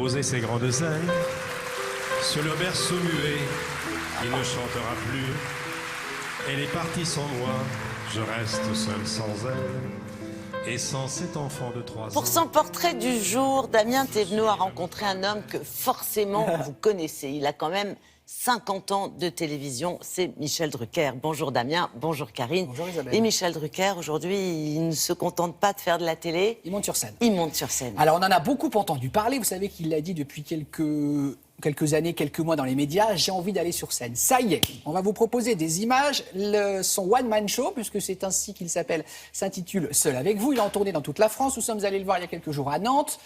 poser ses grandes ailes sur le berceau muet qui ne chantera plus. Elle est partie sans moi, je reste seul sans elle et sans cet enfant de 3 ans. Pour son portrait du jour, Damien Thévenot a rencontré un homme que forcément vous connaissez. Il a quand même 50 ans de télévision, c'est Michel Drucker. Bonjour Damien, bonjour Karine. Bonjour Isabelle. Et Michel Drucker, aujourd'hui, il ne se contente pas de faire de la télé. Il monte sur scène. Il monte sur scène. Alors on en a beaucoup entendu parler, vous savez qu'il l'a dit depuis quelques années, quelques mois dans les médias, j'ai envie d'aller sur scène. Ça y est, on va vous proposer des images, son one-man show, puisque c'est ainsi qu'il s'intitule Seul avec vous. Il est en tournée dans toute la France, nous sommes allés le voir il y a quelques jours à Nantes.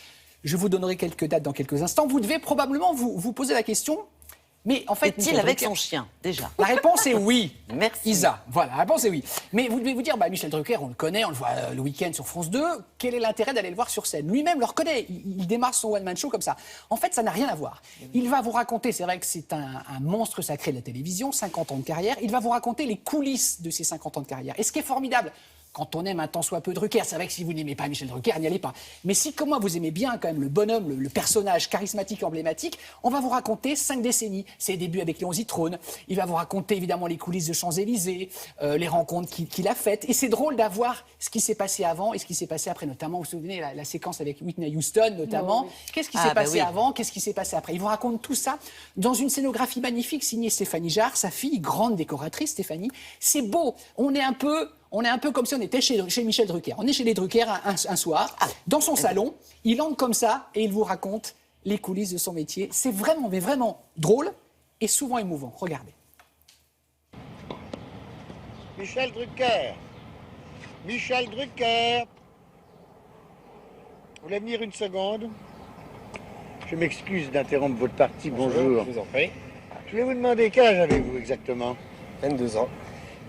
Je vous donnerai quelques dates dans quelques instants. Vous devez probablement vous poser la question... Mais en fait, est-il avec son chien, déjà? La réponse est oui. Merci. Isa, voilà, la réponse est oui. Mais vous devez vous dire, Michel Drucker, on le connaît, on le voit le week-end sur France 2. Quel est l'intérêt d'aller le voir sur scène? Lui-même le reconnaît, il démarre son one-man show comme ça. En fait, ça n'a rien à voir. Il va vous raconter, c'est vrai que c'est un monstre sacré de la télévision, 50 ans de carrière. Il va vous raconter les coulisses de ces 50 ans de carrière. Et ce qui est formidable, quand on aime un tant soit peu Drucker, c'est vrai que si vous n'aimez pas Michel Drucker, n'y allez pas. Mais si, comme moi, vous aimez bien quand même le bonhomme, le personnage charismatique, emblématique, on va vous raconter 5 décennies. Ses débuts avec Léon Zitrone. Il va vous raconter évidemment les coulisses de Champs-Élysées, les rencontres qu'il a faites. Et c'est drôle d'avoir ce qui s'est passé avant et ce qui s'est passé après. Notamment, vous vous souvenez, la séquence avec Whitney Houston, notamment. Oui. Qu'est-ce qui s'est passé avant? Qu'est-ce qui s'est passé après? Il vous raconte tout ça dans une scénographie magnifique signée Stéphanie Jarre, sa fille, grande décoratrice, Stéphanie. C'est beau. On est un peu comme si on était chez Michel Drucker. On est chez les Drucker un soir, dans son salon, il entre comme ça et il vous raconte les coulisses de son métier. C'est vraiment, mais vraiment drôle et souvent émouvant. Regardez. Michel Drucker. Michel Drucker. Vous voulez venir une seconde? Je m'excuse d'interrompre votre partie. Bonjour. Je vous en prie. Je voulais vous demander quel âge avez-vous exactement? 22 ans.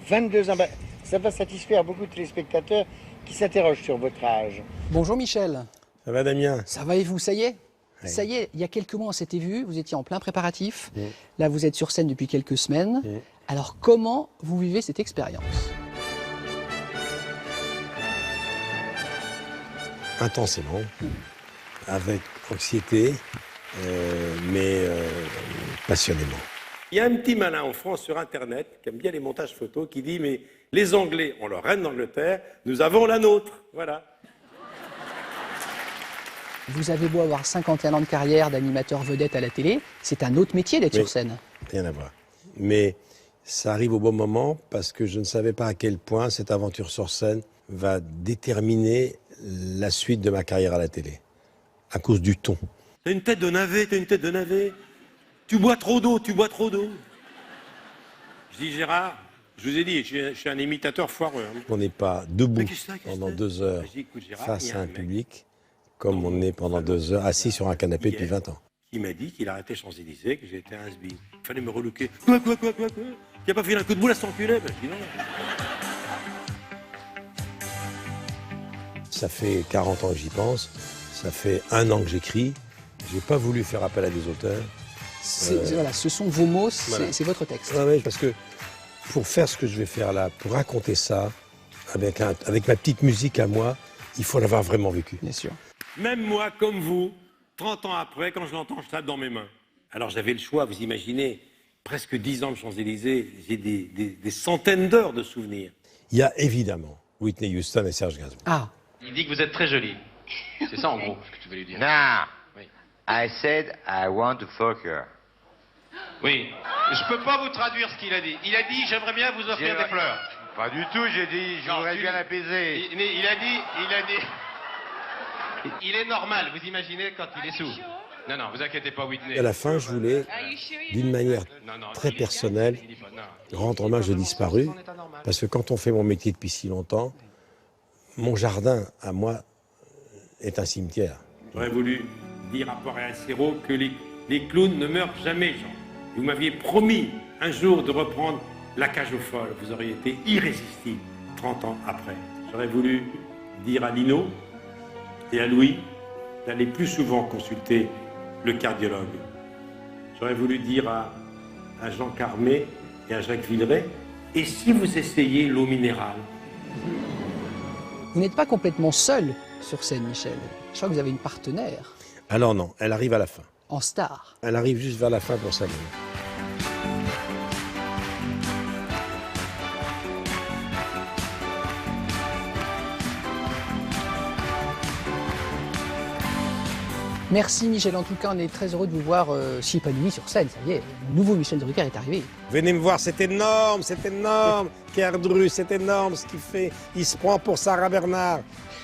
22 ans. Ça va satisfaire beaucoup de téléspectateurs qui s'interrogent sur votre âge. Bonjour Michel. Ça va Damien? Ça va et vous? Ça y est? Oui. Ça y est, il y a quelques mois on s'était vus, vous étiez en plein préparatif. Là vous êtes sur scène depuis quelques semaines. Alors comment vous vivez cette expérience? Intensément, avec anxiété, mais passionnément. Il y a un petit malin en France sur Internet qui aime bien les montages photos qui dit « Mais les Anglais ont leur reine d'Angleterre, nous avons la nôtre. » Voilà. Vous avez beau avoir 51 ans de carrière d'animateur vedette à la télé, c'est un autre métier d'être sur scène. Rien à voir. Mais ça arrive au bon moment parce que je ne savais pas à quel point cette aventure sur scène va déterminer la suite de ma carrière à la télé. À cause du ton. T'as une tête de navet, t'as une tête de navet. Tu bois trop d'eau, tu bois trop d'eau. Je dis Gérard, je vous ai dit, je suis un imitateur foireux. Hein. On n'est pas debout qu'est-ce pendant que 2 heures je dis, écoute, Gérard, face il y a à un un mec public comme on est pendant 2 heures assis sur un canapé depuis 20 ans. qui m'a dit qu'il arrêtait Champs-Élysées, que j'étais un has-been. Il fallait me relooker. Quoi Qui a pas fait un coup de boule à s'enculer? Ben, je dis non. Ça fait 40 ans que j'y pense, ça fait 1 an que j'écris, j'ai pas voulu faire appel à des auteurs. Voilà, ce sont vos mots, Voilà. c'est votre texte. Ouais, parce que pour faire ce que je vais faire là, pour raconter ça, avec ma petite musique à moi, il faut l'avoir vraiment vécu. Bien sûr. Même moi, comme vous, 30 ans après, quand je l'entends, je tape dans mes mains. Alors j'avais le choix, vous imaginez, presque 10 ans de Champs-Élysées, j'ai des centaines d'heures de souvenirs. Il y a évidemment Whitney Houston et Serge Gainsbourg. Ah, Il dit que vous êtes très jolie. C'est ça en gros ce que tu veux lui dire. No. Oui. I said I want to fuck her. Oui. Je peux pas vous traduire ce qu'il a dit. Il a dit j'aimerais bien vous offrir des fleurs. Pas du tout, j'ai dit, je Non, voudrais tu- bien l'apaiser. Il a dit. Il est normal, vous imaginez quand il est sous. Non, vous inquiétez pas, Whitney. À la fin, je voulais, d'une manière Non, très il est- personnelle, il est pas- non. rendre hommage aux disparus, parce que quand on fait mon métier depuis si longtemps, mon jardin, à moi, est un cimetière. J'aurais voulu dire à Poiré Serrault que les clowns ne meurent jamais, Jean. Vous m'aviez promis un jour de reprendre La Cage aux Folles. Vous auriez été irrésistible 30 ans après. J'aurais voulu dire à Lino et à Louis d'aller plus souvent consulter le cardiologue. J'aurais voulu dire à Jean Carmé et à Jacques Villeray, et si vous essayez l'eau minérale? vous n'êtes pas complètement seul sur scène, Michel. Je crois que vous avez une partenaire. Alors non, elle arrive à la fin. En star. Elle arrive juste vers la fin pour saluer. Merci Michel, en tout cas on est très heureux de vous voir si épanoui sur scène, ça y est, le nouveau Michel Drucker est arrivé. Venez me voir, c'est énorme, Kerdru, c'est énorme ce qu'il fait. Il se prend pour Sarah Bernard.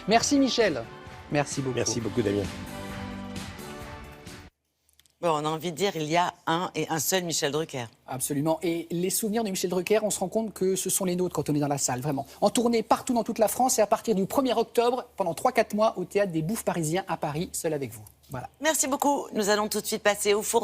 Merci Michel, merci beaucoup. Merci beaucoup Damien. Bon, on a envie de dire, il y a un et un seul Michel Drucker. Absolument, et les souvenirs de Michel Drucker, on se rend compte que ce sont les nôtres quand on est dans la salle, vraiment. En tournée partout dans toute la France et à partir du 1er octobre, pendant 3-4 mois, au Théâtre des Bouffes Parisiens à Paris, seul avec vous. Voilà. Merci beaucoup. Nous allons tout de suite passer au four.